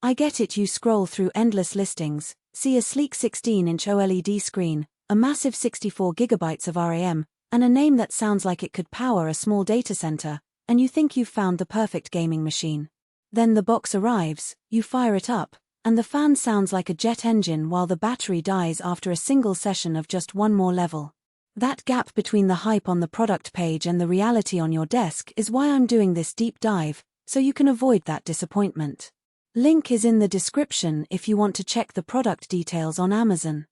I get it, you scroll through endless listings, see a sleek 16-inch OLED screen, a massive 64 GB of RAM, and a name that sounds like it could power a small data center, and you think you've found the perfect gaming machine. Then the box arrives, you fire it up, and the fan sounds like a jet engine while the battery dies after a single session of just one more level. That gap between the hype on the product page and the reality on your desk is why I'm doing this deep dive, so you can avoid that disappointment. Link is in the description if you want to check the product details on Amazon.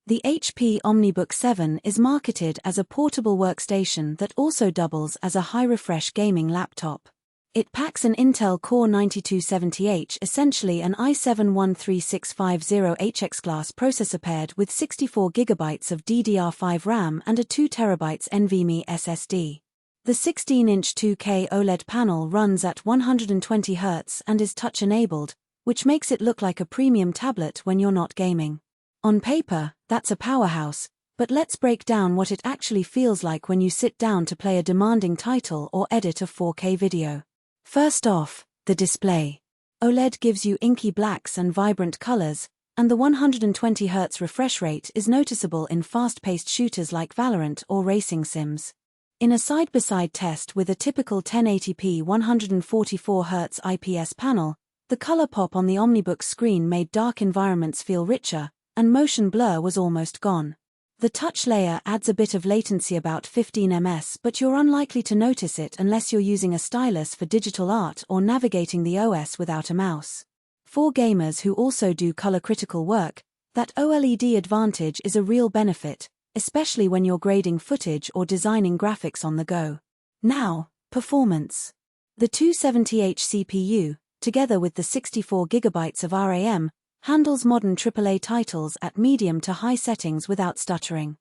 The HP OmniBook 7 is marketed as a portable workstation that also doubles as a high-refresh gaming laptop. It packs an Intel Core 9270H, essentially an i7-13650HX class processor paired with 64 GB of DDR5 RAM and a 2 TB NVMe SSD. The 16-inch 2K OLED panel runs at 120 Hz and is touch-enabled, which makes it look like a premium tablet when you're not gaming. On paper, that's a powerhouse, but let's break down what it actually feels like when you sit down to play a demanding title or edit a 4K video. First off, the display. OLED gives you inky blacks and vibrant colors, and the 120 Hz refresh rate is noticeable in fast-paced shooters like Valorant or racing sims. In a side-by-side test with a typical 1080p 144 Hz IPS panel, the color pop on the OmniBook screen made dark environments feel richer, and motion blur was almost gone. The touch layer adds a bit of latency, about 15 ms, but you're unlikely to notice it unless you're using a stylus for digital art or navigating the OS without a mouse. For gamers who also do color-critical work, that OLED advantage is a real benefit, especially when you're grading footage or designing graphics on the go. Now, performance. The 270H CPU, together with the 64 GB of RAM, handles modern AAA titles at medium to high settings without stuttering.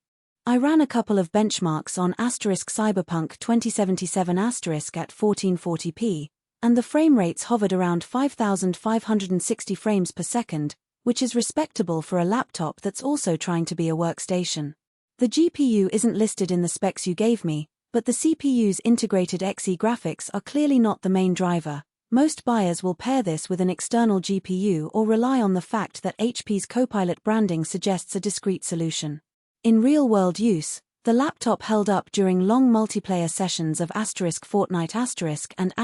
I ran a couple of benchmarks on Cyberpunk 2077 at 1440p, and the frame rates hovered around 5,560 frames per second, which is respectable for a laptop that's also trying to be a workstation. The GPU isn't listed in the specs you gave me, but the CPU's integrated Xe graphics are clearly not the main driver. Most buyers will pair this with an external GPU or rely on the fact that HP's Copilot branding suggests a discrete solution. In real-world use, the laptop held up during long multiplayer sessions of Fortnite and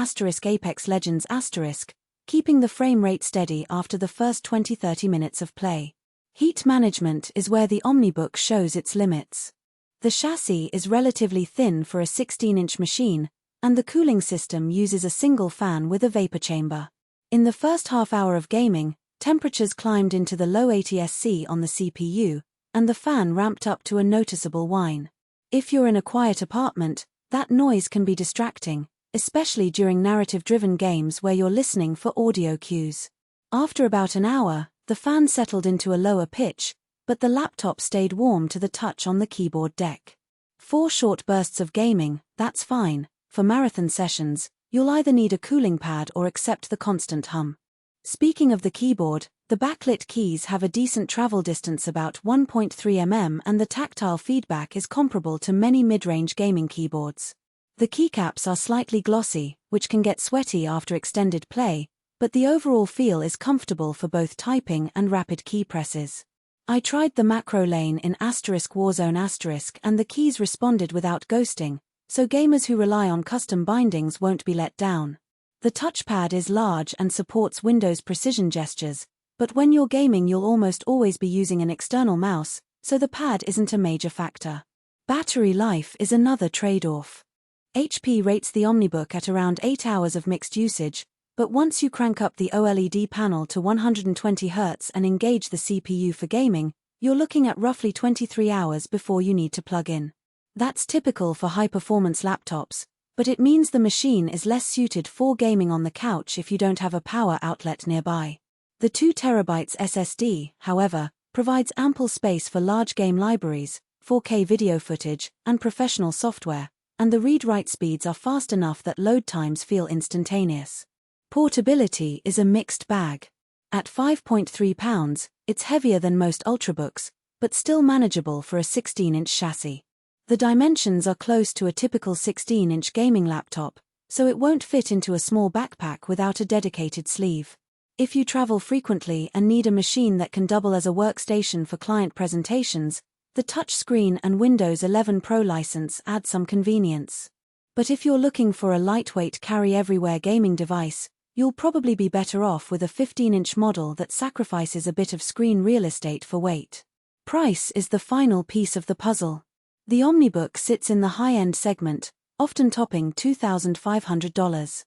Apex Legends *, keeping the frame rate steady after the first 20-30 minutes of play. Heat management is where the OmniBook shows its limits. The chassis is relatively thin for a 16-inch machine, and the cooling system uses a single fan with a vapor chamber. In the first half hour of gaming, temperatures climbed into the low 80s C on the CPU, and the fan ramped up to a noticeable whine. If you're in a quiet apartment, that noise can be distracting, especially during narrative-driven games where you're listening for audio cues. After about an hour, the fan settled into a lower pitch, but the laptop stayed warm to the touch on the keyboard deck. 4 short bursts of gaming, that's fine. For marathon sessions, you'll either need a cooling pad or accept the constant hum. Speaking of the keyboard, the backlit keys have a decent travel distance, about 1.3 mm, and the tactile feedback is comparable to many mid-range gaming keyboards. The keycaps are slightly glossy, which can get sweaty after extended play, but the overall feel is comfortable for both typing and rapid key presses. I tried the macro lane in Warzone and the keys responded without ghosting, so gamers who rely on custom bindings won't be let down. The touchpad is large and supports Windows precision gestures, but when you're gaming you'll almost always be using an external mouse, so the pad isn't a major factor. Battery life is another trade-off. HP rates the OmniBook at around 8 hours of mixed usage, but once you crank up the OLED panel to 120 Hz and engage the CPU for gaming, you're looking at roughly 23 hours before you need to plug in. That's typical for high-performance laptops, but it means the machine is less suited for gaming on the couch if you don't have a power outlet nearby. The 2 TB SSD, however, provides ample space for large game libraries, 4K video footage, and professional software, and the read-write speeds are fast enough that load times feel instantaneous. Portability is a mixed bag. At 5.3 pounds, it's heavier than most Ultrabooks, but still manageable for a 16-inch chassis. The dimensions are close to a typical 16-inch gaming laptop, so it won't fit into a small backpack without a dedicated sleeve. If you travel frequently and need a machine that can double as a workstation for client presentations, the touchscreen and Windows 11 Pro license add some convenience. But if you're looking for a lightweight carry-everywhere gaming device, you'll probably be better off with a 15-inch model that sacrifices a bit of screen real estate for weight. Price is the final piece of the puzzle. The OmniBook sits in the high-end segment, often topping $2,500.